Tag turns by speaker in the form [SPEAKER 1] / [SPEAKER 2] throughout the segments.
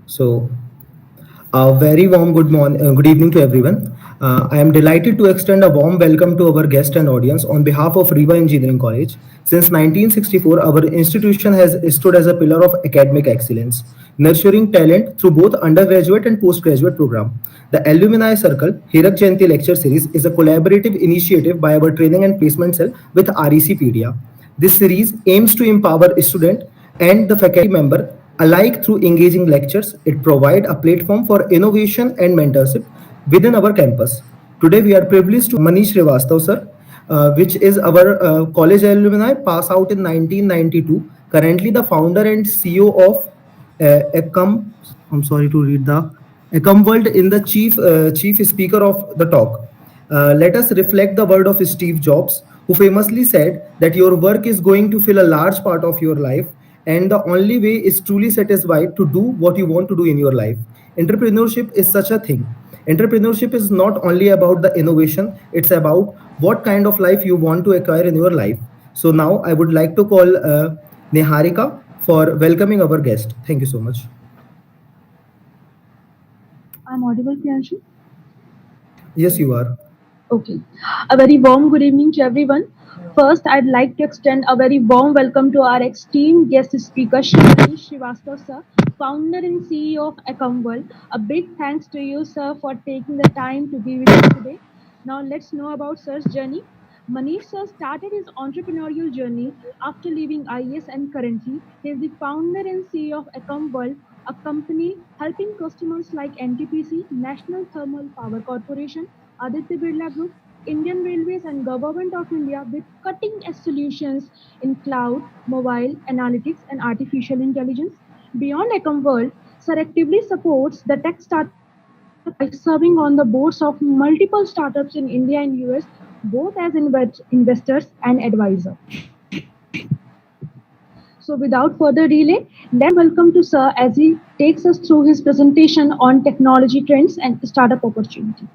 [SPEAKER 1] So, a very warm good evening to everyone. I am delighted to extend a warm welcome to our guest and audience on behalf of Riva Engineering College. Since 1964, our institution has stood as a pillar of academic excellence, nurturing talent through both undergraduate and postgraduate program. The Alumni Circle Hirak Jayanti Lecture Series is a collaborative initiative by our training and placement cell with RECpedia. This series aims to empower student and the faculty member alike through engaging lectures. It provides a platform for innovation and mentorship within our campus. Today we are privileged to Manish Srivastav sir, which is our college alumni, pass out in 1992. Currently the founder and CEO of Ecom. I'm sorry to read the Ecom World in the chief speaker of the talk. Let us reflect the word of Steve Jobs, who famously said that your work is going to fill a large part of your life, and the only way is truly satisfied to do what you want to do in your life. Entrepreneurship is such a thing. Entrepreneurship is not only about the innovation, it's about what kind of life you want to acquire in your life. So now I would like to call Neharika for welcoming our guest. Thank you so much.
[SPEAKER 2] I'm audible, Priyanshu?
[SPEAKER 1] Yes, you are.
[SPEAKER 2] Okay. A very warm good evening to everyone. First, I'd like to extend a very warm welcome to our esteemed guest speaker, Shri Srivastava sir, founder and CEO of Acomworld. A big thanks to you, sir, for taking the time to be with us today. Now, let's know about sir's journey. Manish sir started his entrepreneurial journey after leaving IES, and currently he is the founder and CEO of Acomworld, a company helping customers like NTPC, National Thermal Power Corporation, Aditya Birla Group, Indian Railways and Government of India with cutting-edge solutions in cloud, mobile, analytics and artificial intelligence. Beyond Ecom World, Sir actively supports the tech startup ecosystem by serving on the boards of multiple startups in India and US, both as investors and advisor. So without further delay, let's welcome to Sir as he takes us through his presentation on technology trends and startup opportunity.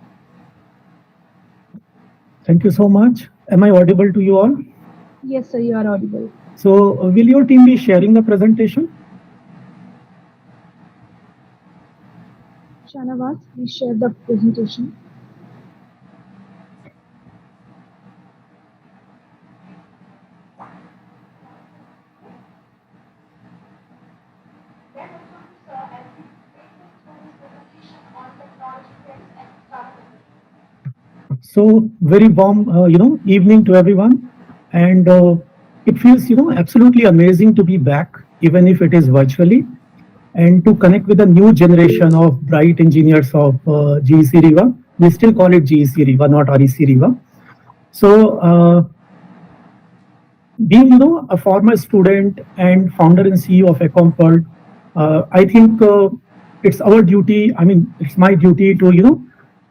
[SPEAKER 3] Thank you so much. Am I audible to you all?
[SPEAKER 2] Yes, sir, you are audible.
[SPEAKER 3] So, will your team be sharing the presentation?
[SPEAKER 2] Shanavas, please share the presentation.
[SPEAKER 3] So, very warm, evening to everyone, and it feels, absolutely amazing to be back, even if it is virtually, and to connect with a new generation of bright engineers of GEC Riva. We still call it GEC Riva, not REC Riva. So, being a former student and founder and CEO of Ecom I think it's our duty. I mean, it's my duty to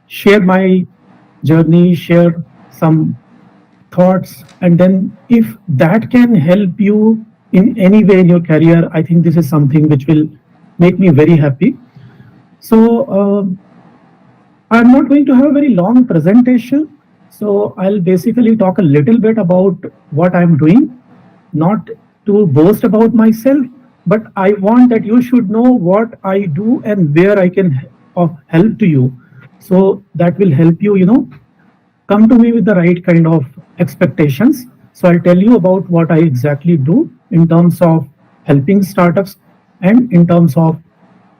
[SPEAKER 3] share my journey, share some thoughts, and then if that can help you in any way in your career, I think this is something which will make me very happy. So I'm not going to have a very long presentation. So I'll basically talk a little bit about what I'm doing, not to boast about myself, but I want that you should know what I do and where I can of help to you. So that will help you, come to me with the right kind of expectations. So I'll tell you about what I exactly do in terms of helping startups and in terms of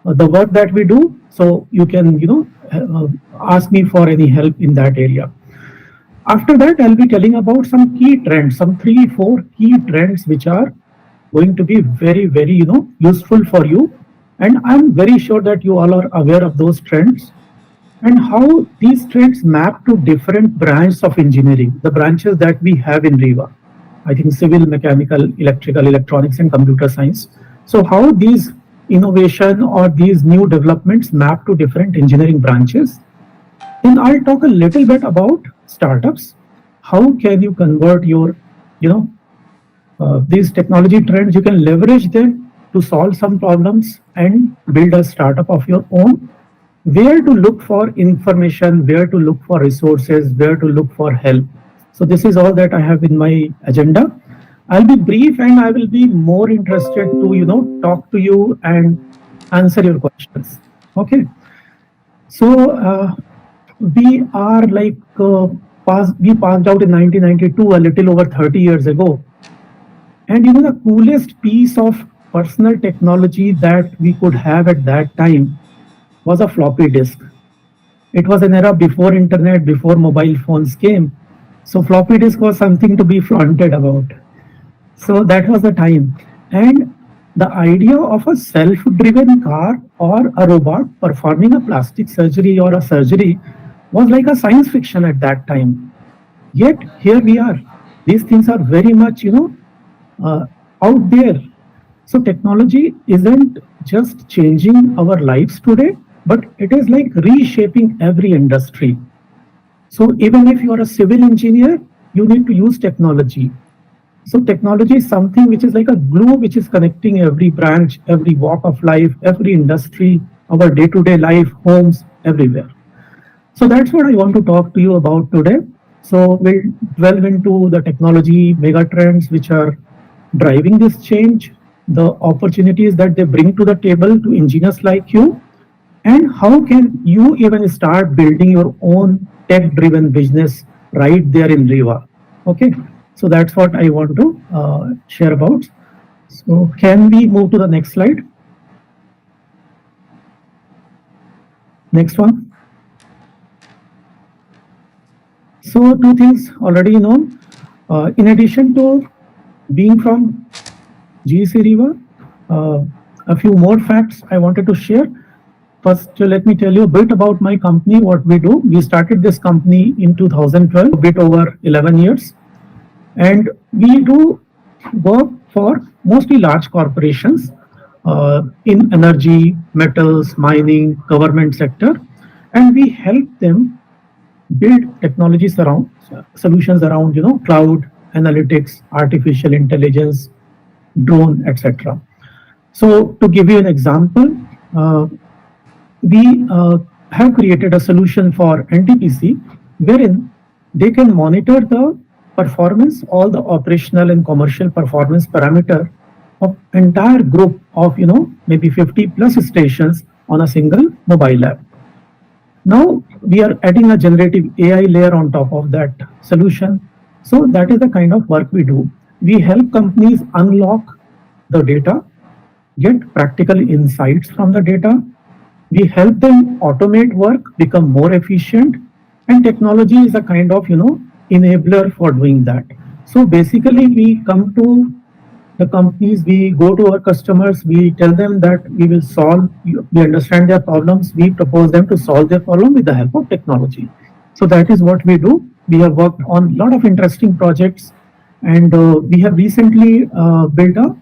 [SPEAKER 3] the work that we do. So you can, ask me for any help in that area. After that, I'll be telling about some key trends, some 3, 4 key trends which are going to be very, very, useful for you. And I'm very sure that you all are aware of those trends and how these trends map to different branches of engineering, the branches that we have in Riva. I think civil, mechanical, electrical, electronics, and computer science. So how these innovation or these new developments map to different engineering branches. Then I'll talk a little bit about startups. How can you convert your, these technology trends? You can leverage them to solve some problems and build a startup of your own. Where to look for information, where to look for resources, where to look for help. So this is all that I have in my agenda. I'll be brief and I will be more interested to, talk to you and answer your questions. Okay, so we are like we passed out in 1992, a little over 30 years ago, and the coolest piece of personal technology that we could have at that time was a floppy disk. It was an era before internet, before mobile phones came. So floppy disk was something to be flaunted about. So that was the time. And the idea of a self driven car or a robot performing a plastic surgery or a surgery was like a science fiction at that time. Yet here we are. These things are very much, uh, out there. So technology isn't just changing our lives today, but it is like reshaping every industry. So even if you are a civil engineer, you need to use technology. So technology is something which is like a glue which is connecting every branch, every walk of life, every industry, our day-to-day life, homes, everywhere. So that's what I want to talk to you about today. So we'll delve into the technology mega trends which are driving this change, the opportunities that they bring to the table to engineers like you, and how can you even start building your own tech driven business right there in Riva. Okay, so that's what I want to share about. So can we move to the next slide? Next one. So two things already known. In addition to being from GC Riva, uh, a few more facts I wanted to share. First, let me tell you a bit about my company, what we do. We started this company in 2012, a bit over 11 years. And we do work for mostly large corporations in energy, metals, mining, government sector. And we help them build technologies around solutions around cloud analytics, artificial intelligence, drone, etc. So to give you an example, we have created a solution for NTPC wherein they can monitor the performance, all the operational and commercial performance parameter of entire group of maybe 50 plus stations on a single mobile app. Now we are adding a generative AI layer on top of that solution. So that is the kind of work we do. We help companies unlock the data, get practical insights from the data. We help them automate work, become more efficient, and technology is a kind of enabler for doing that. So basically, we come to the companies, we go to our customers, we tell them that we will solve, we understand their problems, we propose them to solve their problem with the help of technology. So that is what we do. We have worked on a lot of interesting projects, and we have recently built a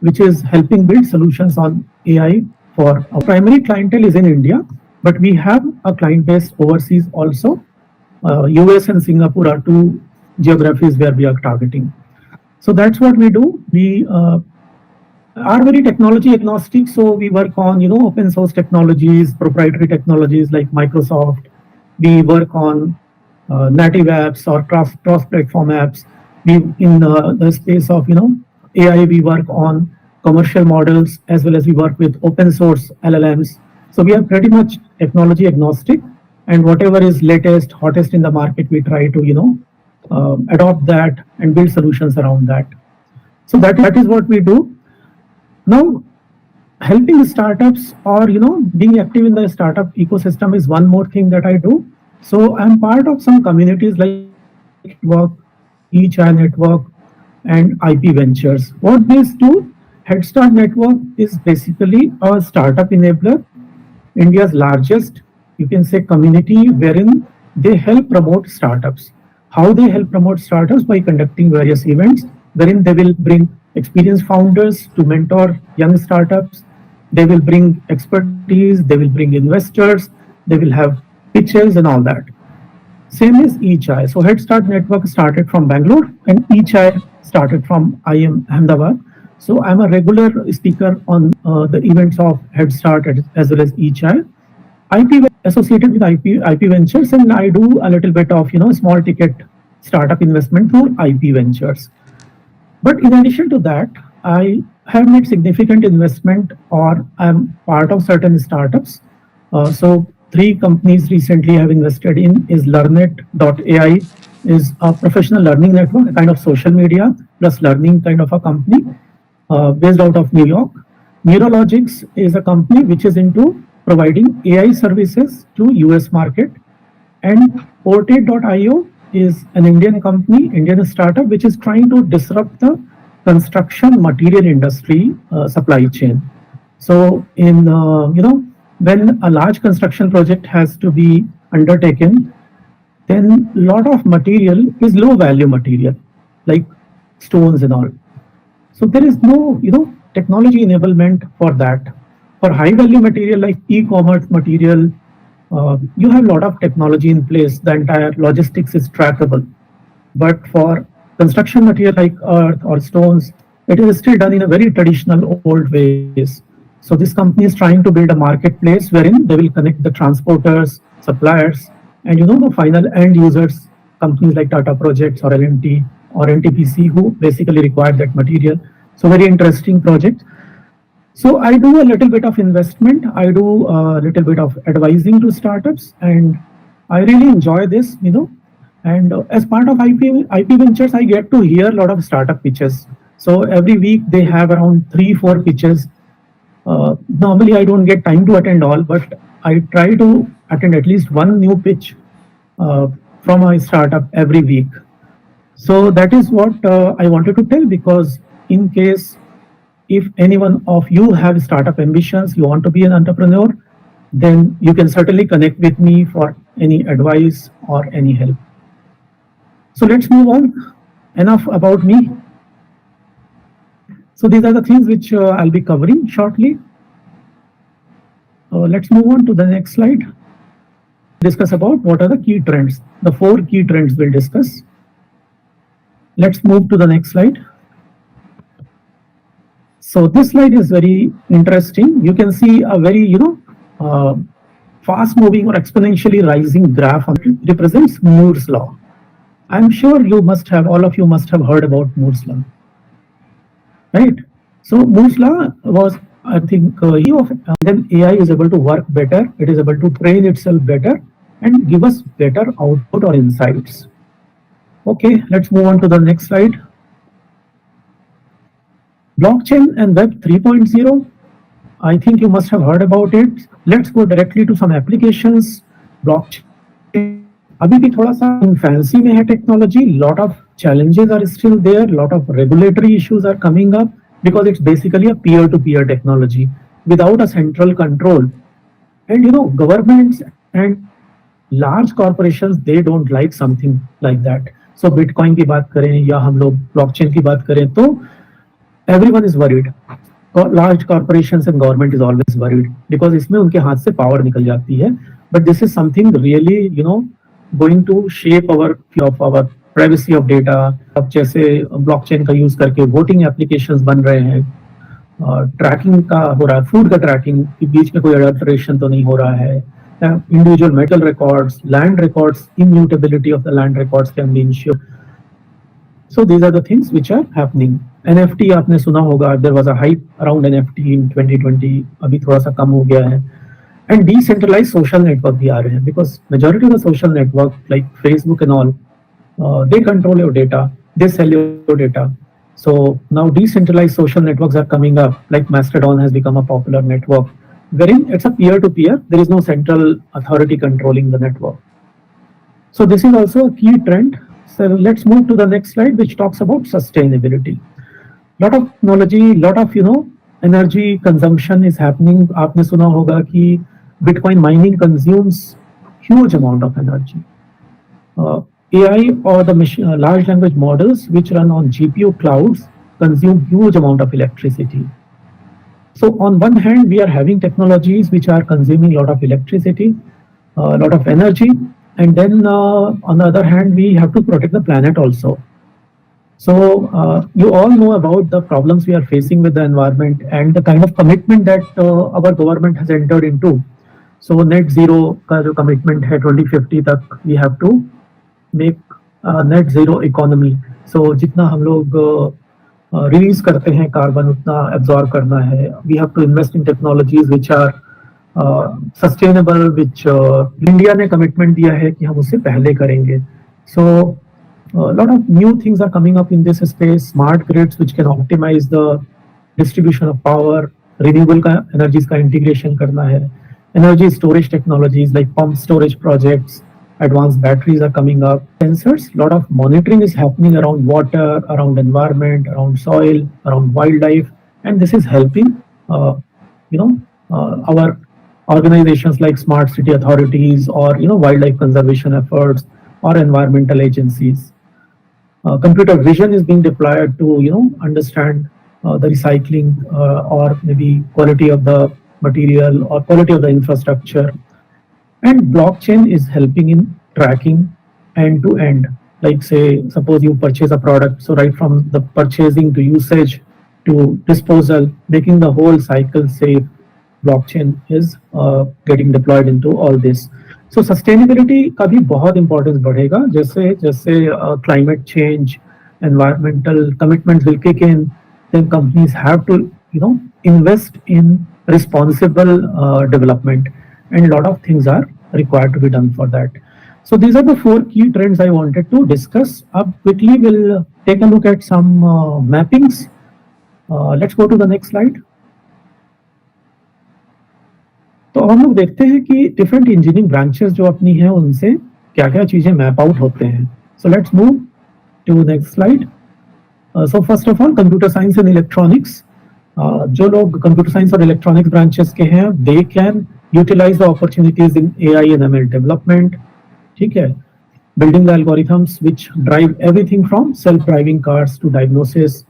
[SPEAKER 3] which is helping build solutions on AI for our primary clientele is in India, but we have a client base overseas also. US and Singapore are two geographies where we are targeting. So that's what we do. We are very technology agnostic, so we work on open source technologies, proprietary technologies like Microsoft. We work on native apps or cross platform apps. We in the space of AI, we work on commercial models as well as we work with open source LLMs. So we are pretty much technology agnostic, and whatever is latest, hottest in the market, we try to adopt that and build solutions around that. So that is what we do. Now, helping startups or being active in the startup ecosystem is one more thing that I do. So I'm part of some communities like Network, eChai Network, and IP Ventures. What these do, Head Start Network is basically a startup enabler, India's largest, you can say, community wherein they help promote startups. How they help promote startups? By conducting various events wherein they will bring experienced founders to mentor young startups. They will bring expertise, they will bring investors, they will have pitches and all that. Same is eChai. So Head Start Network started from Bangalore and eChai started from IM Ahmedabad. So I'm a regular speaker on the events of Head Start as well as eChai. IP associated with IP Ventures, and I do a little bit of small ticket startup investment through IP Ventures. But in addition to that, I have made significant investment or I'm part of certain startups. So three companies recently have invested in is Learnet.ai is a professional learning network, a kind of social media plus learning kind of a company based out of New York. Neurologics is a company which is into providing AI services to US market. And Portate.io is an Indian company, Indian startup, which is trying to disrupt the construction material industry supply chain. So, in when a large construction project has to be undertaken, then lot of material is low value material, like stones and all. So there is no, technology enablement for that. For high value material like e-commerce material, you have a lot of technology in place. The entire logistics is trackable. But for construction material like earth or stones, it is still done in a very traditional old ways. So this company is trying to build a marketplace wherein they will connect the transporters, suppliers, and the final end users, companies like Tata Projects or L&T or NTPC who basically require that material. So very interesting project. So I do a little bit of investment. I do a little bit of advising to startups, and I really enjoy this. And as part of IP Ventures, I get to hear a lot of startup pitches. So every week they have around 3, 4 pitches. Normally I don't get time to attend all, but I try to attend at least one new pitch uh, from a startup every week. So that is what I wanted to tell, because in case if anyone of you have startup ambitions, you want to be an entrepreneur, then you can certainly connect with me for any advice or any help. So let's move on. Enough about me. So these are the things which I'll be covering shortly. Let's move on to the next slide. Discuss about what are the key trends. The 4 key trends we'll discuss. Let's move to the next slide. So this slide is very interesting. You can see a very, fast moving or exponentially rising graph on it represents Moore's law. I'm sure all of you must have heard about Moore's law, right? So Moore's law was, I think, then AI is able to work better. It is able to train itself better and give us better output or insights. Okay, let's move on to the next slide. Blockchain and Web 3.0. I think you must have heard about it. Let's go directly to some applications. Blockchain अभी भी थोड़ा सा infancy में है technology. Lot of challenges are still there. Lot of regulatory issues are coming up because it's basically a peer-to-peer technology without a central control. And governments and large corporations, they don't like something like that. So Bitcoin की बात करें या हम लोग blockchain की बात करें तो everyone is worried. Large corporations and government is always worried because इसमें उनके हाथ से power निकल जाती है. But this is something really, going to shape our privacy of data. अब जैसे blockchain का use करके voting applications बन रहे हैं, ट्रैकिंग का हो रहा है, फूड का ट्रैकिंग के बीच में कोई अडल्ट्रेशन तो नहीं हो रहा है. Individual metal records, land records, immutability of the land records can be ensured. So these are the things which are happening. NFT आपने सुना होगा, there was a hype around NFT in 2020. अभी थोड़ा सा कम हो गया है. And decentralized social network भी आ रहे हैं because majority of the social network like Facebook and all, they control your data, they sell your data. So now decentralized social networks are coming up. Like Mastodon has become a popular network, wherein it's a peer-to-peer. There is no central authority controlling the network. So this is also a key trend. So let's move to the next slide, which talks about sustainability. Lot of technology, lot of energy consumption is happening. आपने सुना होगा कि Bitcoin mining consumes huge amount of energy. AI or the large language models which run on GPU clouds consume huge amount of electricity. So on one hand, we are having technologies which are consuming a lot of electricity, a lot of energy, and then on the other hand, we have to protect the planet also. So you all know about the problems we are facing with the environment and the kind of commitment that our government has entered into. So net zero का जो commitment है 2050 तक, we have to make net zero economy. So जितना हम लोग release करते हैं carbon उतना एब्जॉर्ब करना है. We have to invest in technologies which are sustainable, which India ने कमिटमेंट दिया है कि हम उससे पहले करेंगे. सो lot of new things are coming up in this space. Smart grids which can optimize the distribution of power, renewable का energies का integration करना है, energy storage technologies like pump storage projects, advanced batteries are coming up, sensors. Lot of monitoring is happening around water, around environment, around soil, around wildlife, and this is helping you know our organizations like smart city authorities or wildlife conservation efforts or environmental agencies. Computer vision is being deployed to understand the recycling or maybe quality of the material or quality of the infrastructure. And blockchain is helping in tracking end to end. Like say, suppose you purchase a product, so right from the purchasing to usage to disposal, making the whole cycle safe, blockchain is getting deployed into all this. So sustainability का भी बहुत importance बढ़ेगा. जैसे जैसे climate change, environmental commitments will kick in, then companies have to invest in responsible development, and a lot of things are required to be done for that. So these are the four key trends I wanted to discuss. Up quickly we'll take a look at some mappings. Let's go to the next slide. तो हम लोग देखते हैं कि different engineering branches जो अपनी हैं उनसे क्या क्या चीजें मैप आउट होते हैं. So let's move to next slide. So first of all computer science and electronics. जो लोग कंप्यूटर साइंस और इलेक्ट्रॉनिक्स ब्रांचेस के हैं they can utilize the opportunities in AI and ML development. ठीक है. Building the algorithms which drive everything from self driving cars to diagnosis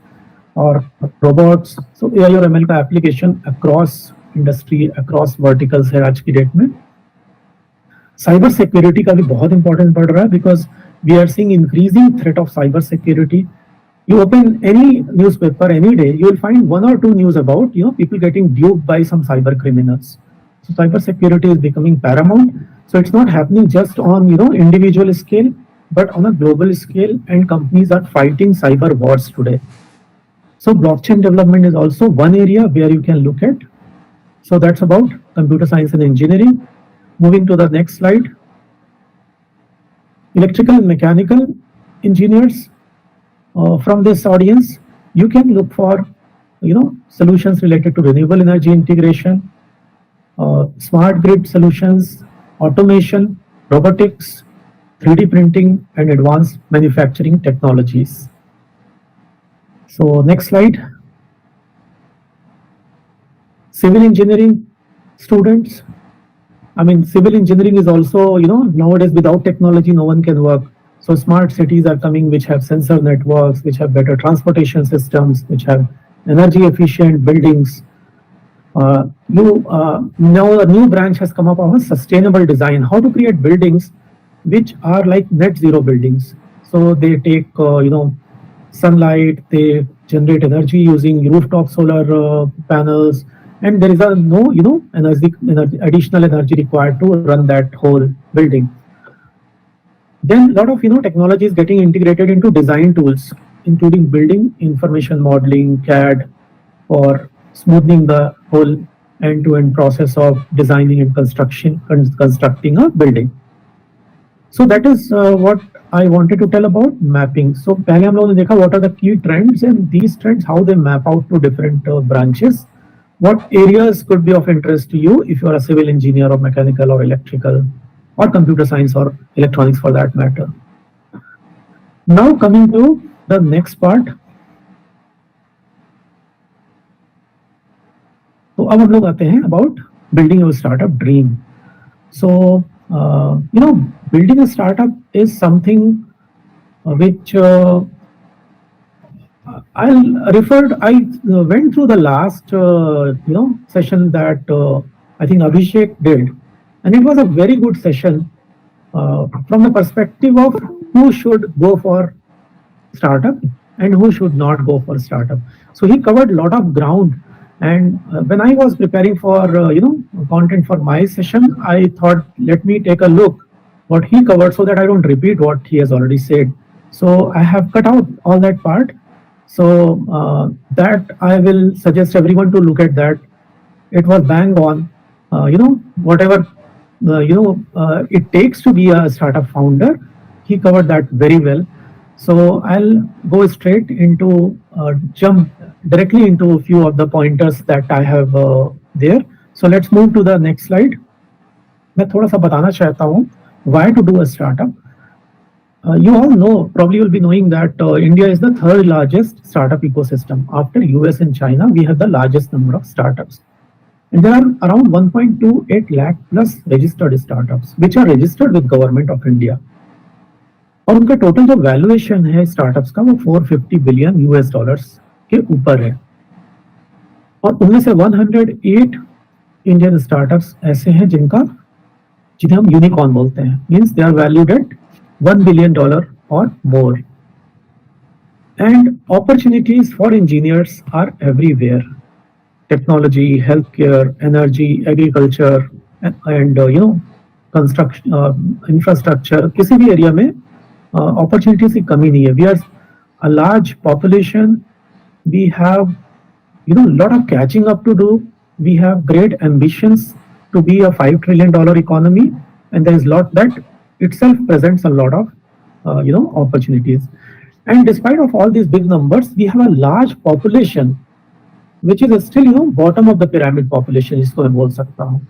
[SPEAKER 3] और robots. So AI और ML का application across industry across verticals है आज की date में. Cyber security का भी बहुत इंपॉर्टेंस बढ़ रहा है because we are seeing increasing threat of cyber security. You open any newspaper any day, you will find one or two news about people getting duped by some cyber criminals. So cyber security is becoming paramount. So it's not happening just on individual scale, but on a global scale, and companies are fighting cyber wars today. So blockchain development is also one area where you can look at. So that's about computer science and engineering. Moving to the next slide. Electrical and mechanical engineers. From this audience, you can look for solutions related to renewable energy integration, smart grid solutions, automation, robotics, 3D printing, and advanced manufacturing technologies. So next slide. Civil engineering students. I mean, civil engineering is also, nowadays without technology, no one can work. So smart cities are coming, which have sensor networks, which have better transportation systems, which have energy efficient buildings. Now a new branch has come up of sustainable design, how to create buildings which are like net zero buildings. So they take, sunlight, they generate energy using rooftop solar panels, and there is no, additional energy required to run that whole building. Then a lot of technology is getting integrated into design tools, including building information modeling, CAD, for smoothing the whole end-to-end process of designing and constructing a building. So that is what I wanted to tell about mapping. So पहले हम लोगों ने देखा what are the key trends, and these trends how they map out to different branches. What areas could be of interest to you if you are a civil engineer or mechanical or electrical or computer science or electronics for that matter. Now coming to the next part. तो अब हम लोग आते हैं about building your startup dream. So building a startup is something which I went through the last session that I think Abhishek did. And it was a very good session from the perspective of who should go for startup and who should not go for startup. So he covered a lot of ground. And when I was preparing for content for my session, I thought let me take a look what he covered so that I don't repeat what he has already said. So I have cut out all that part. So that I will suggest everyone to look at that. It was bang on. Whatever it takes to be a startup founder, he covered that very well. So I'll go straight into jump directly into a few of the pointers that I have there. So let's move to the next slide. मैं थोड़ा सा बताना चाहता हूँ why to do a startup. You all know, probably you'll be knowing that India is the third largest startup ecosystem. After US and China, we have the largest number of startups. And there are around 1.28 lakh plus registered startups, which are registered with government of India. और उनका total जो valuation है startups का वो 450 billion US dollars के ऊपर है और उनमें से 108 इंडियन स्टार्टअप्स ऐसे हैं जिन्हें हम यूनिकॉर्न बोलते हैं means they are valued at $1 billion or more. And opportunities for engineers are everywhere. Technology, healthcare, energy, agriculture, and construction, infrastructure. किसी भी एरिया में opportunities की कमी नहीं है. We are a large population. We have a lot of catching up to do. We have great ambitions to be a $5 trillion economy, and there is a lot that itself presents a lot of opportunities. And despite of all these big numbers, we have a large population which is still bottom of the pyramid population, जिसको मैं बोल सकता हूँ,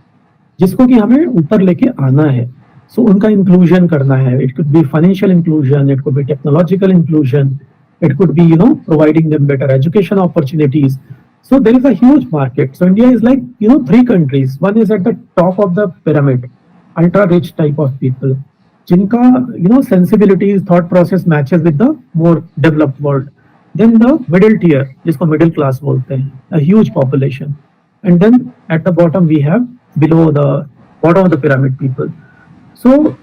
[SPEAKER 3] जिसको कि हमें ऊपर लेके आना है. So उनका inclusion करना है. It could be financial inclusion, it could be technological inclusion, it could be providing them better education opportunities. So there is a huge market. So India is like three countries. One is at the top of the pyramid, ultra rich type of people, जिनका sensibilities, thought process matches with the more developed world. Then the middle tier, जिसको middle class बोलते हैं, a huge population. And then at the bottom we have below the bottom of the pyramid people. So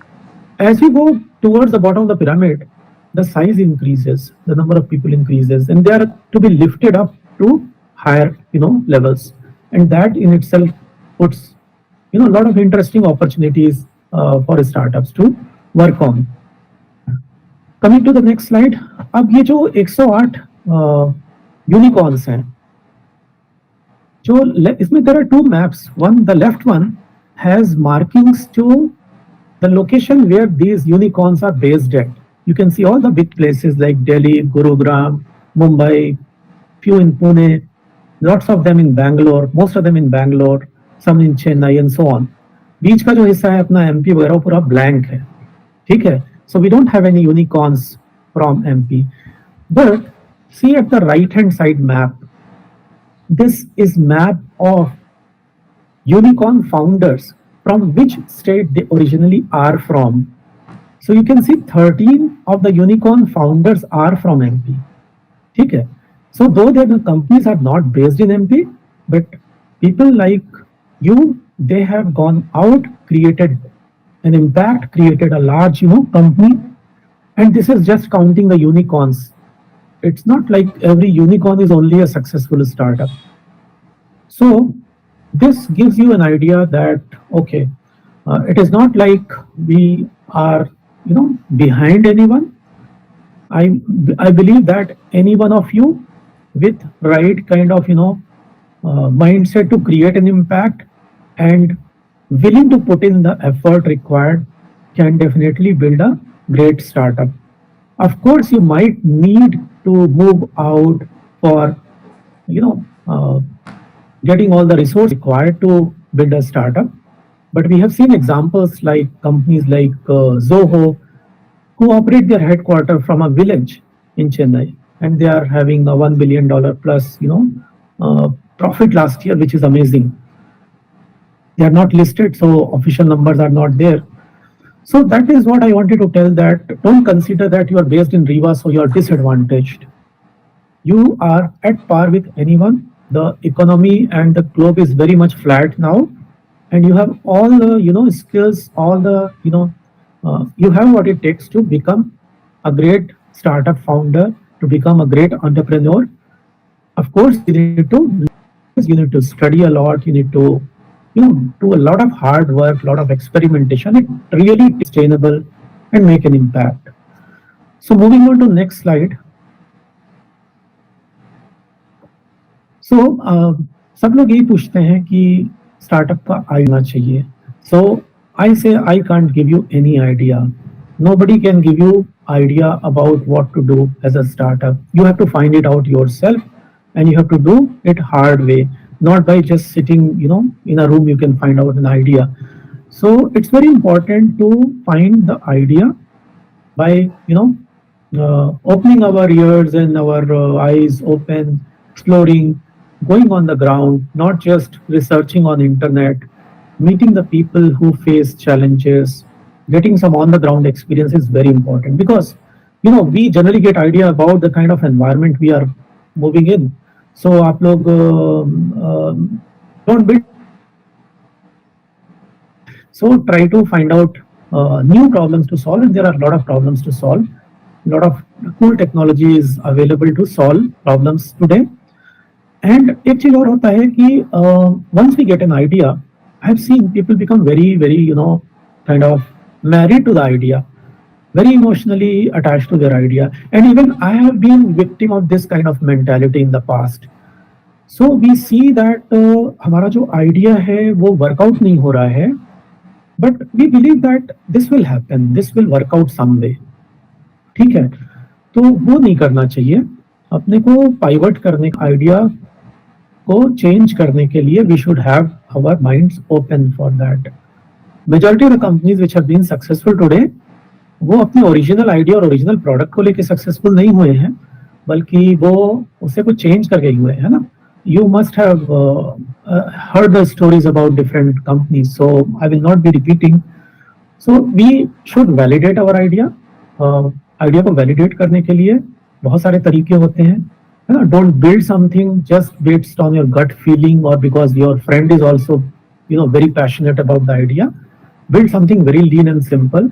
[SPEAKER 3] as we go towards the bottom of the pyramid, the size increases, the number of people increases, and they are to be lifted up to higher levels. And that in itself puts a lot of interesting opportunities for startups to work on. Coming to the next slide, अब ये जो 108 unicorns हैं, जो इसमें there are two maps. One, the left one has markings to the location where these unicorns are based at. You can see all the big places like Delhi, Gurugram, Mumbai, few in Pune, lots of them in Bangalore, most of them in Bangalore, some in Chennai and so on. बीच का जो हिस्सा है अपना MP वगैरह पूरा blank है, ठीक है. So we don't have any unicorns from MP. But see at the right hand side map, this is map of unicorn founders from which state they originally are from. So you can see 13 of the unicorn founders are from MP. Okay. So though their companies are not based in MP, but people like you, they have gone out, created an impact, created a large company, and this is just counting the unicorns. It's not like every unicorn is only a successful startup. So this gives you an idea that okay, it is not like we are behind anyone. I believe that any one of you with right kind of mindset to create an impact and willing to put in the effort required can definitely build a great startup. Of course, you might need to move out for getting all the resources required to build a startup. But we have seen examples like companies like Zoho, who operate their headquarters from a village in Chennai, and they are having a $1 billion plus profit last year, which is amazing. They are not listed, so official numbers are not there. So that is what I wanted to tell, that don't consider that you are based in Riva, so you are disadvantaged. You are at par with anyone. The economy and the globe is very much flat now, and you have all the skills, all the you have what it takes to become a great startup founder, to become a great entrepreneur. Of course, you need to study a lot, you need to do a lot of hard work, a lot of experimentation. It really is sustainable and make an impact. So moving on to next slide. सो सब लोग यही पूछते हैं कि startup का idea चाहिए. सो आई से I can't give you any idea. Nobody can give you idea about what to do as a startup. You have to find it out yourself, and you have to do it hard way, not by just sitting, in a room you can find out an idea. So it's very important to find the idea by, opening our ears and our eyes open, exploring, going on the ground, not just researching on internet, meeting the people who face challenges, getting some on the ground experience is very important, because we generally get idea about the kind of environment we are moving in. So आप लोग don't build something just by sitting on internet. So try to find out new problems to solve, and there are a lot of problems to solve. A lot of cool technology is available to solve problems today. And एक चीज और होता है कि once we get an idea, I have seen people become very, very, kind of married to the idea, very emotionally attached to their idea. And even I have been victim of this kind of mentality in the past. So we see that हमारा जो idea है वो workout नहीं हो रहा है, but we believe that this will happen, this will work out someday. ठीक है, तो वो नहीं करना चाहिए. अपने को पाइवट करने आइडिया को चेंज करने के लिए we should have our minds open for that. Majority of the companies which have been successful today, वो अपने ओरिजिनल आइडिया और ओरिजिनल प्रोडक्ट को लेके सक्सेसफुल नहीं हुए हैं, बल्कि वो उसे कुछ चेंज करके हुए हैं ना. You must have heard the stories about different companies, so I will not be repeating. So we should validate our idea. Idea को वैलिडेट करने के लिए बहुत सारे तरीके होते हैं, है ना. Don't build something just based on your gut feeling और because your friend is also very passionate about the idea. Build something very lean and simple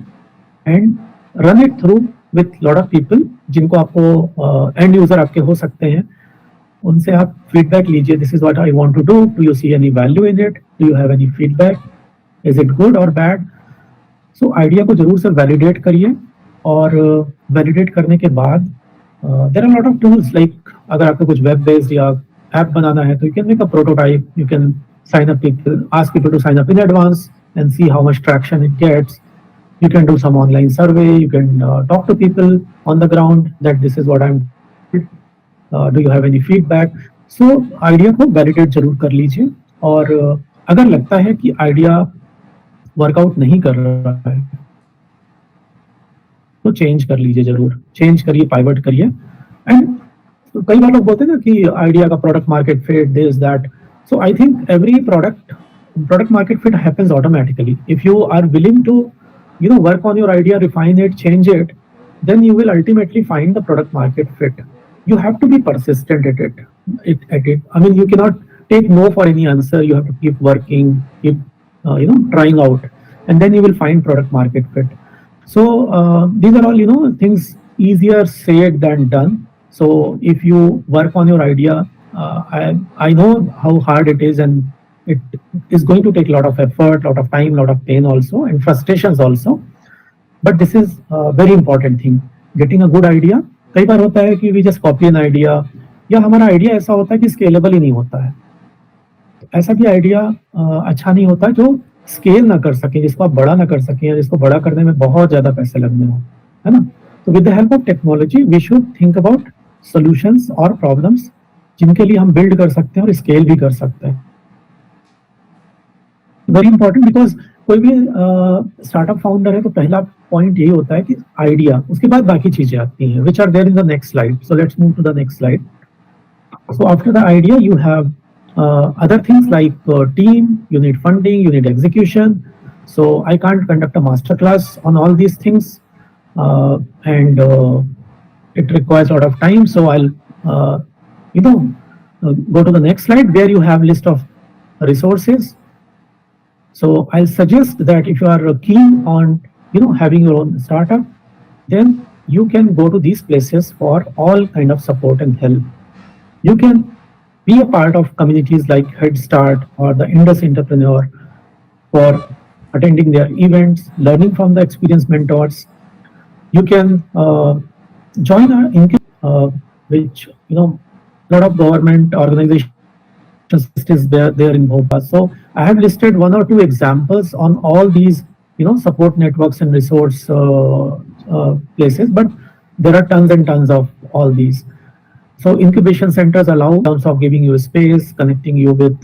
[SPEAKER 3] and run it through with lot of people जिनको आपको and user आपके हो सकते हैं. उनसे आप feedback लीजिए. This is what I want to do. Do you see any value in it? Do you have any feedback? Is it good or bad? So idea को जरूर से वैलिडेट करिए. और वैलिडेट करने के बाद there are lot of tools, like अगर आपको कुछ वेब बेस्ड या ऐप बनाना है तो you can make a prototype. You can sign up people, ask people to sign up in advance and see how much traction it gets. You can do some online survey. You can talk to people on the ground that this is what I'm doing. Do you have any feedback? So idea को validate जरूर कर लीजिए. और अगर लगता है कि idea workout नहीं कर रहा है तो चेंज कर लीजिए, जरूर चेंज करिए, पाइवट करिए. एंड कई बार लोग बोलते हैं ना कि आइडिया का product market fit, this that. So I think every product market fit happens automatically. If you are willing to, work on your idea, refine it, change it, then you will ultimately find the product market fit. You have to be persistent at it. I mean, you cannot take no for any answer. You have to keep working, keep, trying out, and then you will find product market fit. So these are all, things easier said than done. So if you work on your idea, I know how hard it is, and it is going to take a lot of effort, lot of time, lot of pain also, and frustrations also. But this is a very important thing, getting a good idea. कई बार होता है कि we just copy an idea, या हमारा idea ऐसा होता है कि स्केलेबल ही नहीं होता है. ऐसा भी आइडिया अच्छा नहीं होता जो स्केल ना कर सके, जिसको आप बड़ा ना कर सके, या जिसको बड़ा करने में बहुत ज्यादा पैसे लगने हो, है ना. तो with the help of technology we should think about solutions और प्रॉब्लम्स जिनके लिए हम बिल्ड कर सकते हैं और स्केल भी कर सकते हैं. वेरी इंपॉर्टेंट, बिकॉज कोई भी स्टार्टअप फाउंडर है तो पहला पॉइंट यही होता है कि आइडिया, उसके बाद बाकी चीजें आती हैं which are there in the next slide. So let's move to the next slide. So after the idea, you have other things like team, you need funding, you need execution. So I can't conduct a master class on all these things, and it requires a lot of time. So I'll, go to the next slide where you have list of resources. So I'll suggest that if you are keen on, having your own startup, then you can go to these places for all kind of support and help. You can be a part of communities like Head Start or the Indus Entrepreneur for attending their events, learning from the experienced mentors. You can join a which, a lot of government organizations just is there in Bhopal. So I have listed one or two examples on all these, support networks and resource places, but there are tons and tons of all these. So incubation centers allow terms of giving you space, connecting you with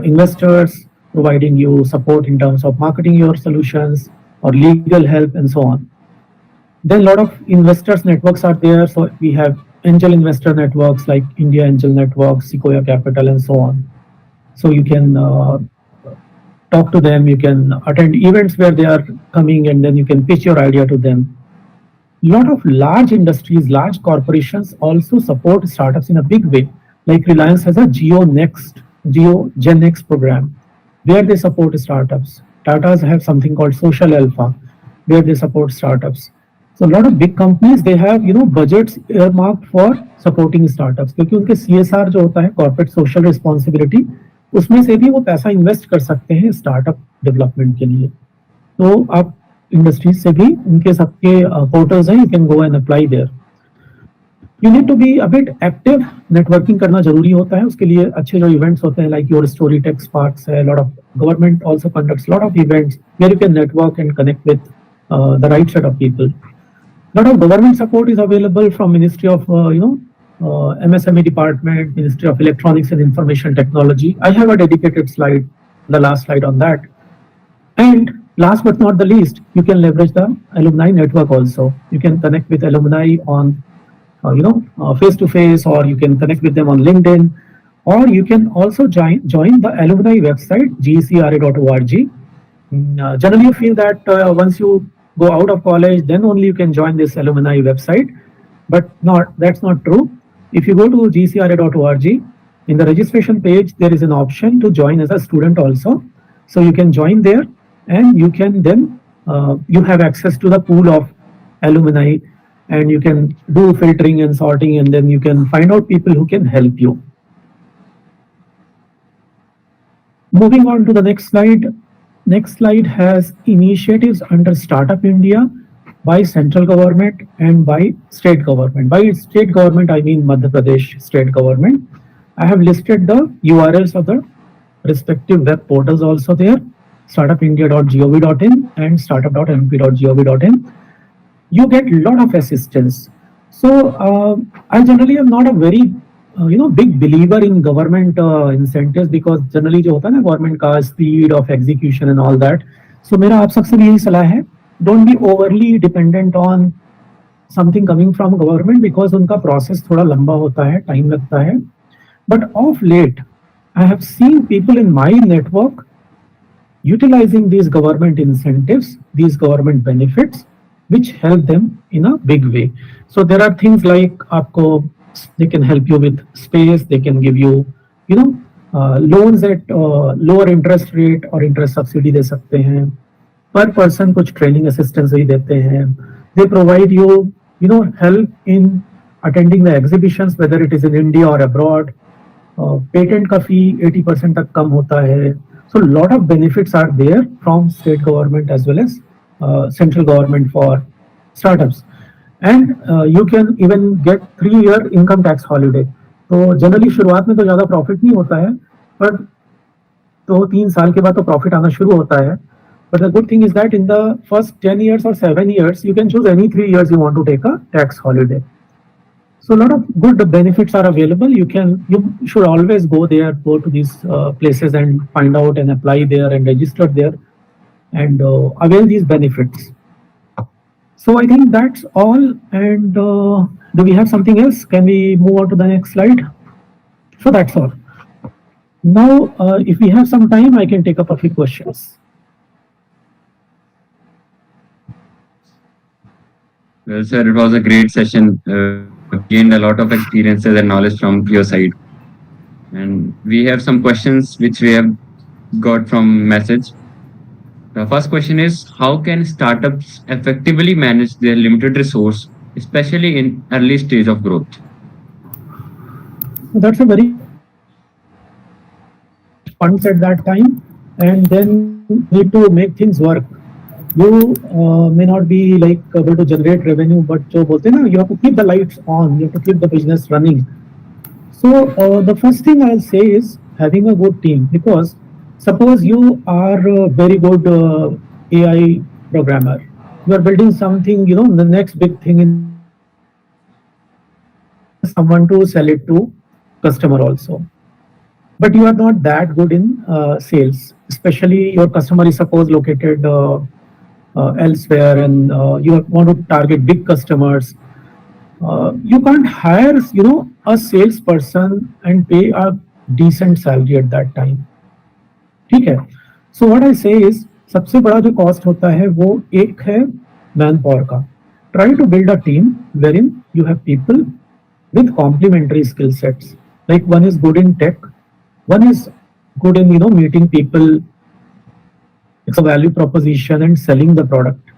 [SPEAKER 3] investors, providing you support in terms of marketing your solutions or legal help and so on. Then a lot of investors networks are there. So we have angel investor networks like India Angel Network, Sequoia Capital, and so on. So you can talk to them, you can attend events where they are coming, and then you can pitch your idea to them. Lot of large industries, large corporations also support startups in a big way. Like Reliance has a Geo Gen X program where they support startups. Tata's have something called Social Alpha where they support startups. So a lot of big companies they have budgets earmarked for supporting startups क्योंकि उनके CSR जो होता है corporate social responsibility उसमें से भी वो पैसा इन्वेस्ट कर सकते हैं स्टार्टअप डेवलपमेंट के लिए. तो आप इंडस्ट्रीज से भी उनके सबके पोर्टल्स हैं, you can go and apply there. You need to be a bit active. Networking करना जरूरी होता है. उसके लिए अच्छे जो इवेंट्स होते हैं like YourStory TechSparks है, lot of government also conducts lot of events where you can network and connect with the right set of people. Lot of government support is available from Ministry of MSME department, Ministry of Electronics and Information Technology. I have a dedicated slide, the last slide on that. And last but not the least, you can leverage the alumni network also. You can connect with alumni on face to face, or you can connect with them on LinkedIn, or you can also join the alumni website gcra.org. Generally you feel that once you go out of college then only you can join this alumni website, but that's not true. If you go to gcra.org, in the registration page there is an option to join as a student also. So you can join there and you can then you have access to the pool of alumni, and you can do filtering and sorting, and then you can find out people who can help you. Moving on to the next slide. Next slide has initiatives under Startup India by central government and by state government. By state government, I mean Madhya Pradesh state government. I have listed the URLs of the respective web portals also there, startupindia.gov.in and startup.mp.gov.in. You get a lot of assistance. So I generally am not a very big believer in government incentives, because generally जो होता है ना government का speed of execution and all that. So मेरा आप सबसे भी यही सलाह है, don't be overly dependent on something coming from government, because उनका process थोड़ा लंबा होता है, time लगता है. But of late, I have seen people in my network utilizing these government incentives, these government benefits, which help them in a big way. So there are things like आपको they can help you with space, they can give you loans at lower interest rate or interest subsidy दे सकते हैं, per person कुछ training assistance भी देते हैं. They provide you help in attending the exhibitions whether it is in India or abroad. Patent का fee 80% तक कम होता है. So a lot of benefits are there from state government as well as central government for startups. And you can even get 3-year income tax holiday. तो generally शुरुआत में तो ज़्यादा profit नहीं होता है, पर तो 3 साल के बाद तो प्रॉफिट आना शुरू होता है. But the good thing is that in the first 10 years or 7 years, you can choose any 3 years you want to take a tax holiday. So a lot of good benefits are available. You should always go there, go to these places and find out and apply there and register there and avail these benefits. So I think that's all. And do we have something else? Can we move on to the next slide? So that's all. Now, if we have some time, I can take up a few questions.
[SPEAKER 4] Well, sir, it was a great session. Gained a lot of experiences and knowledge from your side. And we have some questions which we have got from message. The first question is, how can startups effectively manage their limited resource, especially in early stage of growth?
[SPEAKER 3] That's a very funds at that time, and then need to make things work. You may not be like able to generate revenue, but जो बोलते हैं ना, you have to keep the lights on, you have to keep the business running. So the first thing I'll say is having a good team. Because suppose you are a very good AI programmer, you are building something, the next big thing in the market. You need someone to sell it to customer also, but you are not that good in sales, especially your customer is suppose located elsewhere, and you want to target big customers. You can't hire a salesperson and pay a decent salary at that time. ठीक है. So what I say is सबसे बड़ा जो cost होता है वो एक है मैन पावर का. Try to build a team wherein you have people with complementary skill sets. Like one is good in tech, one is good in meeting people, value proposition and selling the product.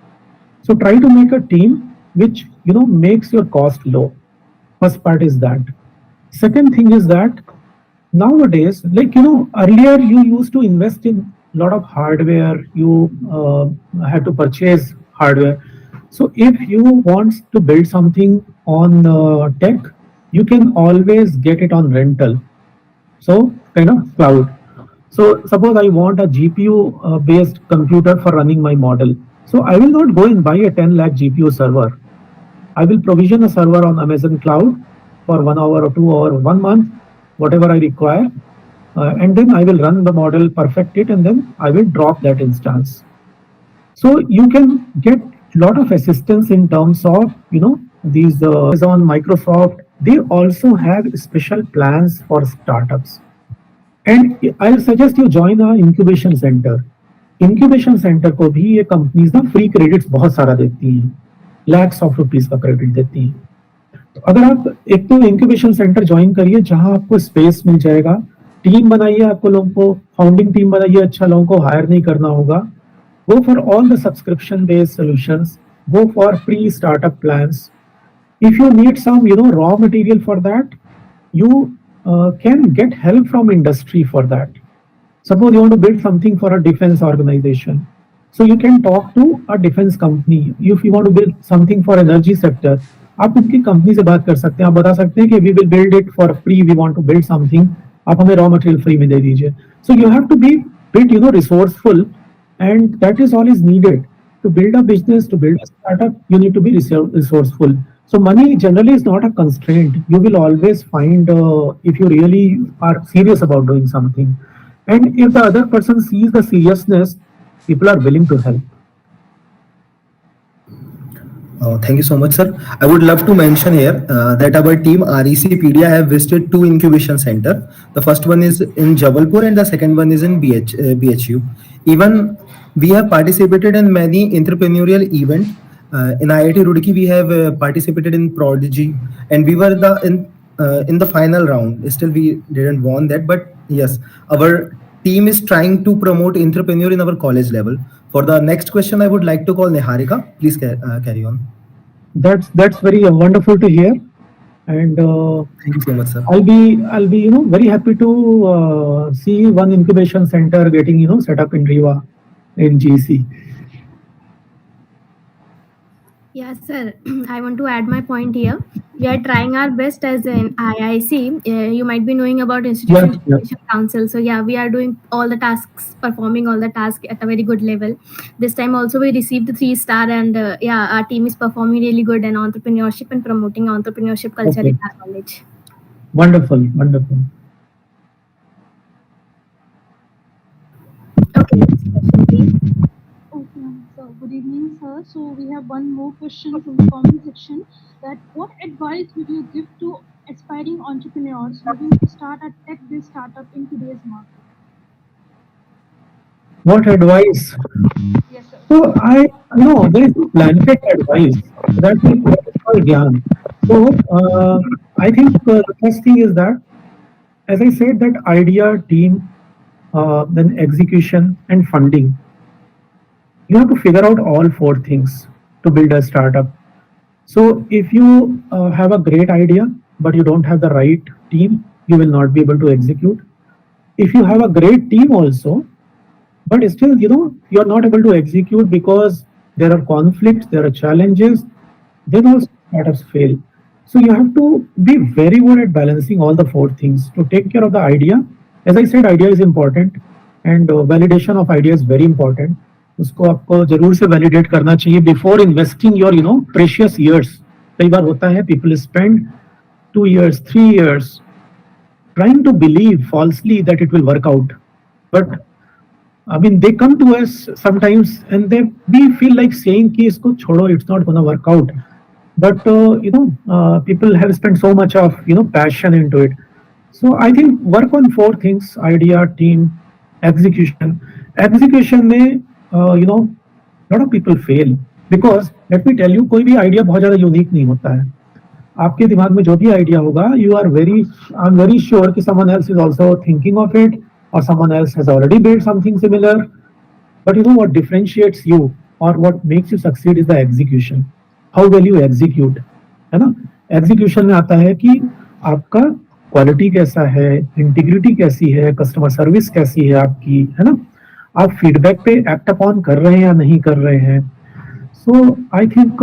[SPEAKER 3] So try to make a team which makes your cost low. First part is that. Second thing is that nowadays, like earlier you used to invest in a lot of hardware. You had to purchase hardware. So if you want to build something on tech, you can always get it on rental. So kind of cloud. So suppose I want a GPU based computer for running my model. So I will not go and buy a 10 lakh GPU server. I will provision a server on Amazon Cloud for 1 hour or 2 hour, 1 month, whatever I require. And then I will run the model, perfect it, and then I will drop that instance. So you can get a lot of assistance in terms of, these Amazon, Microsoft, they also have special plans for startups. And I'll suggest you join a incubation center. Incubation centre को भी ये companies ना free credits बहुत सारा देती हैं, lakhs of rupees का credit देती हैं. तो अगर आप एक तो इंक्यूबेशन सेंटर ज्वाइन करिए जहां आपको स्पेस मिल जाएगा, टीम बनाइए, आपको लोगों को फाउंडिंग टीम बनाइए, अच्छा लोगों को हायर नहीं करना होगा. Go for all the subscription based solutions, go for pre startup plans. If you need some raw material for that, you can get help from industry for that. Suppose you want to build something for a defense organization, so you can talk to a defense company. If you want to build something for energy sector, आप उनकी company से बात कर सकते हैं, आप बता सकते हैं कि we will build it for free, we want to build something, आप हमें raw material free में दे दीजिए. So you have to be bit resourceful, and that is all is needed to build a business, to build a startup. You need to be resourceful. So money generally is not a constraint. You will always find if you really are serious about doing something, and if the other person sees the seriousness, people are willing to help.
[SPEAKER 1] Thank you so much, sir. I would love to mention here that our team RECpedia have visited two incubation center. The first one is in Jabalpur and the second one is in BHU. Even we have participated in many entrepreneurial events. In IIT Roorkee, we have participated in Prodigy, and we were in the final round. Still, we didn't won that, but yes, our team is trying to promote entrepreneur in our college level. For the next question, I would like to call Niharika. Please carry on.
[SPEAKER 3] That's very wonderful to hear, and
[SPEAKER 1] Thank you so much, sir.
[SPEAKER 3] I'll be very happy to see one incubation center getting set up in Riva, in GC.
[SPEAKER 5] Yes, sir. I want to add my point here. We are trying our best as an IIC. You might be knowing about Institution
[SPEAKER 3] Yes, yes.
[SPEAKER 5] Innovation Council. So yeah, we are doing all the tasks, performing all the tasks at a very good level. This time also we received the 3-star, and yeah, our team is performing really good in entrepreneurship and promoting entrepreneurship culture
[SPEAKER 3] Okay.
[SPEAKER 5] in our college.
[SPEAKER 3] Wonderful, wonderful.
[SPEAKER 5] Okay, next question, please.
[SPEAKER 2] Okay, so good evening, sir. So we have one more question from the comment section. That what advice would you give to aspiring entrepreneurs looking to start a tech-based startup in today's market?
[SPEAKER 3] What advice?
[SPEAKER 2] Yes, sir.
[SPEAKER 3] So I know there is no blanket advice. That is called Gyan. So I think the first thing is that, as I said, that idea, team, then execution and funding. You have to figure out all four things to build a startup. So if you have a great idea, but you don't have the right team, you will not be able to execute. If you have a great team also, but still, you're not able to execute because there are conflicts, there are challenges, then also startups fail. So you have to be very good at balancing all the four things to take care of the idea, As I said, idea is important and validation of idea is very important. उसको आपको जरूर से validate करना चाहिए before investing your precious years. कई बार होता है people spend 2 years, 3 years trying to believe falsely that it will work out, but I mean, they come to us sometimes and we feel like saying कि इसको छोड़ो, it's not gonna work out. But people have spent so much of passion into it. So I think work on four things: idea, team, execution. Execution में lot of people fail because let me tell you, कोई भी idea बहुत ज़्यादा unique नहीं होता है. आपके दिमाग में जो भी आइडिया होगा, आई एम वेरी श्योर कि someone else is also thinking of it or someone else has already built something similar. But what differentiates you or what makes you succeed is the execution. How well you execute, है ना? Execution में आता है कि आपका quality कैसा है, integrity कैसी है, कस्टमर सर्विस कैसी है आपकी, है ना? आप फीडबैक पे एक्ट अपॉन कर रहे हैं या नहीं कर रहे हैं. So I think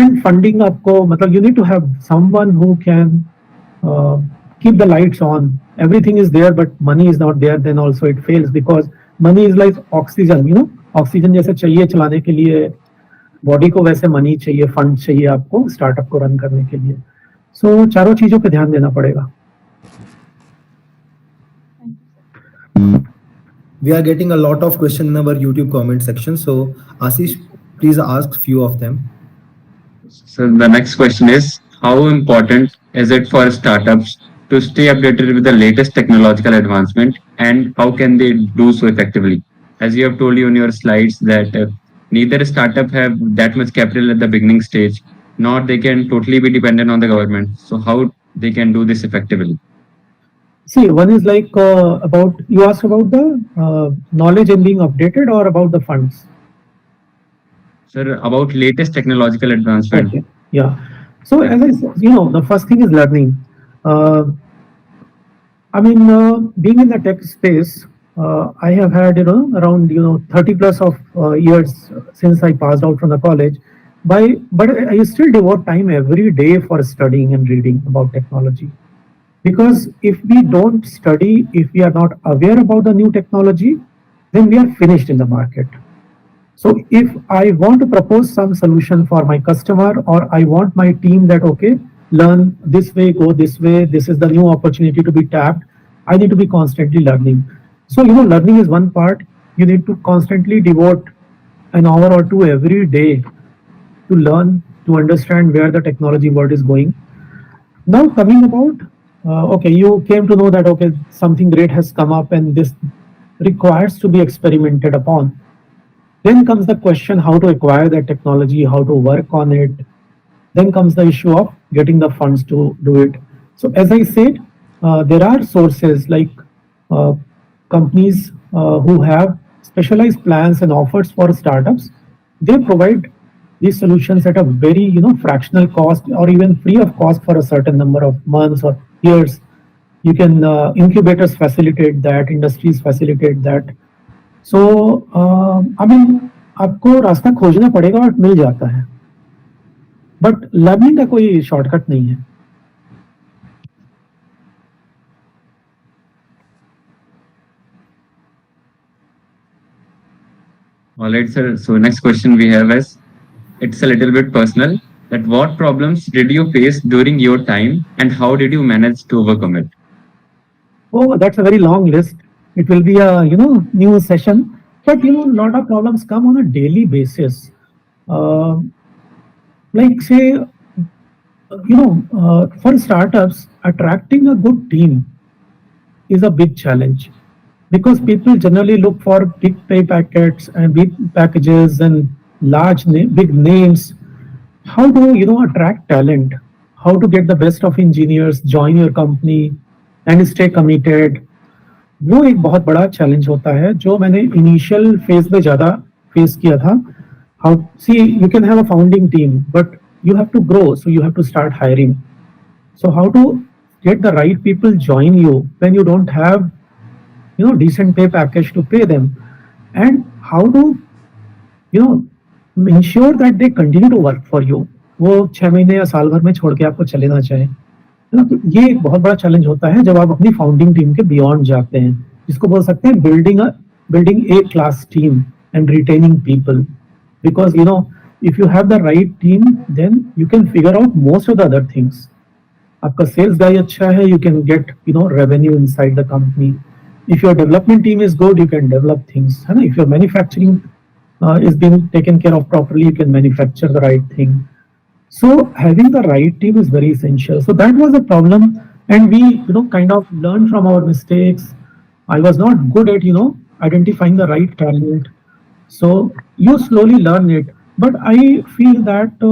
[SPEAKER 3] and funding आपको मतलब you need to have someone who can keep the lights on. Everything is there but money is not there, then also it fails because money is like oxygen. Oxygen जैसे चाहिए चलाने के लिए body को, वैसे money चाहिए, fund चाहिए आपको स्टार्टअप को रन करने के लिए. सो चारों चीजों पे ध्यान देना पड़ेगा.
[SPEAKER 1] We are getting a lot of questions in our YouTube comment section. So Ashish, please ask few of them.
[SPEAKER 4] So the next question is, how important is it for startups to stay updated with the latest technological advancement, and how can they do so effectively? As you have told you on your slides that neither startup have that much capital at the beginning stage, nor they can totally be dependent on the government. So how they can do this effectively?
[SPEAKER 3] See, one is like about, you asked about the knowledge and being updated or about the funds?
[SPEAKER 4] Sir, about latest technological advancement.
[SPEAKER 3] Okay. Yeah. So as I said, the first thing is learning. I mean, being in the tech space, I have had around 30 plus of years since I passed out from the college. But I still devote time every day for studying and reading about technology. Because if we don't study, if we are not aware about the new technology, then we are finished in the market. So if I want to propose some solution for my customer, or I want my team that, okay, learn this way, go this way, this is the new opportunity to be tapped, I need to be constantly learning. So, learning is one part. You need to constantly devote an hour or two every day to learn, to understand where the technology world is going. Now coming about, okay, you came to know that, okay, something great has come up and this requires to be experimented upon. Then comes the question how to acquire that technology, how to work on it. Then comes the issue of getting the funds to do it. So as I said, there are sources like companies who have specialized plans and offers for startups. They provide these solutions at a very fractional cost or even free of cost for a certain number of months or years. You can incubators facilitate that, industries facilitate that. So I mean, आपको रास्ता खोजना पड़ेगा और मिल जाता है, but learning का कोई shortcut नहीं है.
[SPEAKER 4] All right, sir. So next question we have is, it's a little bit personal. That what problems did you face during your time, and how did you manage to overcome it?
[SPEAKER 3] Oh, that's a very long list. It will be a new session, but a lot of problems come on a daily basis. Like say, for startups, attracting a good team is a big challenge because people generally look for big pay packets and big packages and big names. How to attract talent? How to get the best of engineers join your company and stay committed? वो एक बहुत बड़ा challenge होता है जो मैंने initial phase में ज़्यादा फेस किया था. How see you can have a founding team but you have to grow, so you have to start hiring. So how to get the right people join you when you don't have decent pay package to pay them, and how to ensure that they continue to work for you. वो 6 महीने या साल भर में छोड़ के आपको चले ना चाहे. है ना। तो ये एक बहुत बड़ा चैलेंज होता है जब आप अपनी फाउंडिंग टीम के बियॉन्ड जाते हैं, जिसको बोल सकते हैं building a class team and retaining people, because if you have the right team then you can figure out most of the other things. आपका सेल्स गाई अच्छा है, you can get revenue inside the company. If your development team is good, you can develop things, है ना। If your manufacturing is being taken care of properly, you can manufacture the right thing. So having the right team is very essential. So that was a problem, and we kind of learned from our mistakes. I was not good at identifying the right talent. So you slowly learn it, but I feel that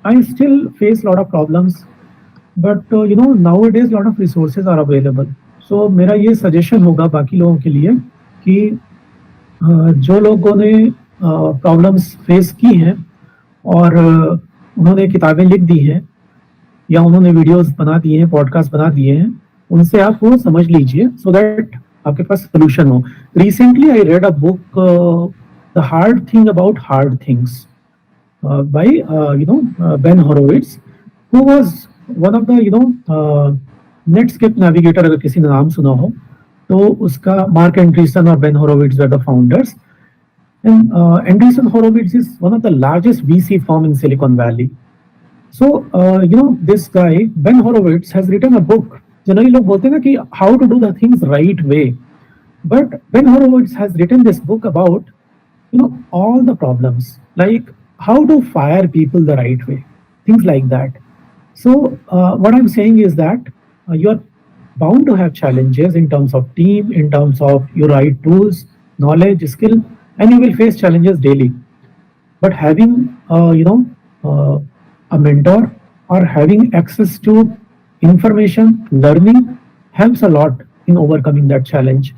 [SPEAKER 3] I still face a lot of problems. But nowadays a lot of resources are available. So मेरा ये suggestion होगा बाकी लोगों के लिए कि जो लोगों ने प्रॉब्लम्स फेस की हैं और उन्होंने किताबें लिख दी हैं या उन्होंने वीडियोस बना दिए हैं, पॉडकास्ट बना दिए हैं, उनसे आप वो समझ लीजिए सो दैट आपके पास सोल्यूशन हो। Recently I read a book, the hard thing about hard things by Ben Horowitz, who was one of the Netscape navigator, अगर किसी ने नाम सुना हो तो उसका मार्क एंड्रीसन और Ben Horowitz were the founders. And Andreessen Horowitz is one of the largest VC firm in Silicon Valley. So, this guy, Ben Horowitz, has written a book. Generally, लोग बोलते हैं ना कि how to do the things right way. But Ben Horowitz has written this book about, all the problems, like how to fire people the right way, things like that. So, what I'm saying is that you're bound to have challenges in terms of team, in terms of your right tools, knowledge, skill, and you will face challenges daily. But having a mentor or having access to information, learning helps a lot in overcoming that challenge.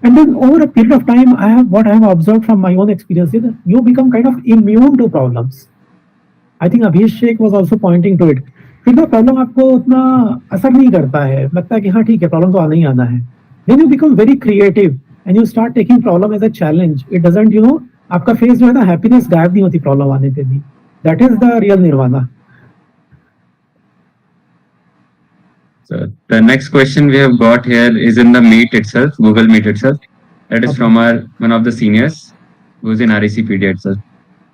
[SPEAKER 3] And then over a period of time, what I have observed from my own experience is that you become kind of immune to problems. I think Abhishek was also pointing to it. फिर ना problem आपको उतना असर नहीं करता है, लगता है कि हाँ ठीक है, प्रॉब्लम तो आना ही आना है। Then you become very creative and you start taking problem as a challenge. It doesn't, आपका फेस जो है ना, हैप्पीनेस गायब नहीं होती प्रॉब्लम आने पे भी. That is the real nirvana.
[SPEAKER 4] So the next question we have got here is in the Meet itself, Google Meet itself. That is from one of the seniors who is in RECPD itself.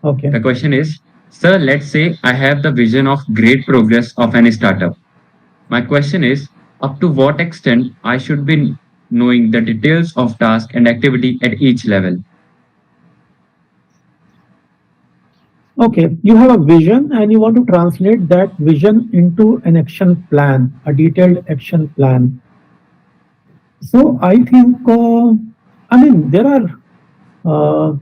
[SPEAKER 3] Okay.
[SPEAKER 4] The question is, sir, let's say I have the vision of great progress of any startup. My question is, up to what extent I should be knowing the details of task and activity at each level?
[SPEAKER 3] Okay, you have a vision and you want to translate that vision into an action plan, a detailed action plan. So I think, there are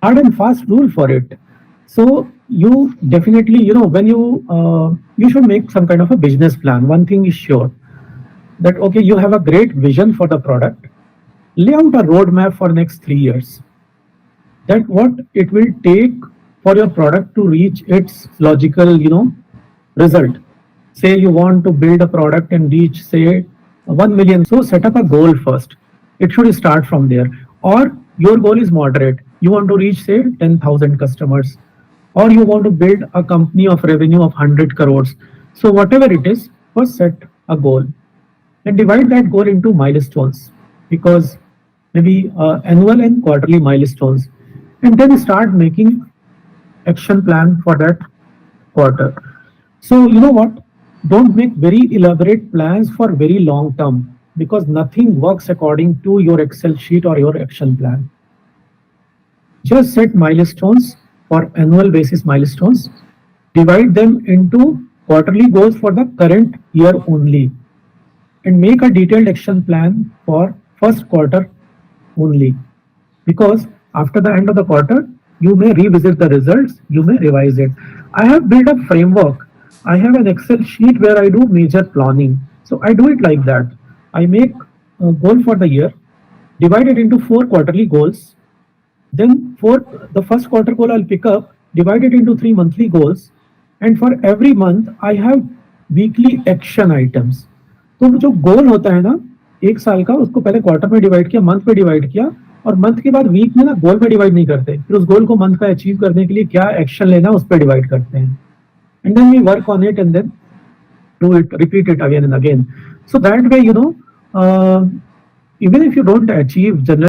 [SPEAKER 3] hard and fast rule for it. So you definitely, when you should make some kind of a business plan. One thing is sure, that okay, you have a great vision for the product, lay out a roadmap for next 3 years, that what it will take for your product to reach its logical result. Say you want to build a product and reach say 1 million, so set up a goal first. It should start from there. Or your goal is moderate, you want to reach say 10,000 customers, or you want to build a company of revenue of 100 crores. So whatever it is, first set a goal and divide that goal into milestones, because maybe annual and quarterly milestones, and then start making action plan for that quarter. So you know what, don't make very elaborate plans for very long term, because nothing works according to your Excel sheet or your action plan. Just set milestones for annual basis milestones, divide them into quarterly goals for the current year only, and make a detailed action plan for first quarter only, because after the end of the quarter you may revisit the results, you may revise it. I have built a framework, I have an Excel sheet where I do major planning. So I do it like that. I make a goal for the year, divide it into 4 quarterly goals, then for the first quarter goal I'll pick up, divide it into 3 monthly goals, and for every month I have weekly action items. तो जो गोल होता है ना 1 साल का, उसको पहले quarter में डिवाइड किया, मंथ में डिवाइड किया, और मंथ के बाद वीक में ना गोल में डिवाइड नहीं करते, फिर उस गोल को मंथ का अचीव करने के लिए क्या एक्शन लेना उस पर डिवाइड करते हैं, and then we work on it, and then do it, repeat it again and again. So that way, uh, even if you don't achieve generally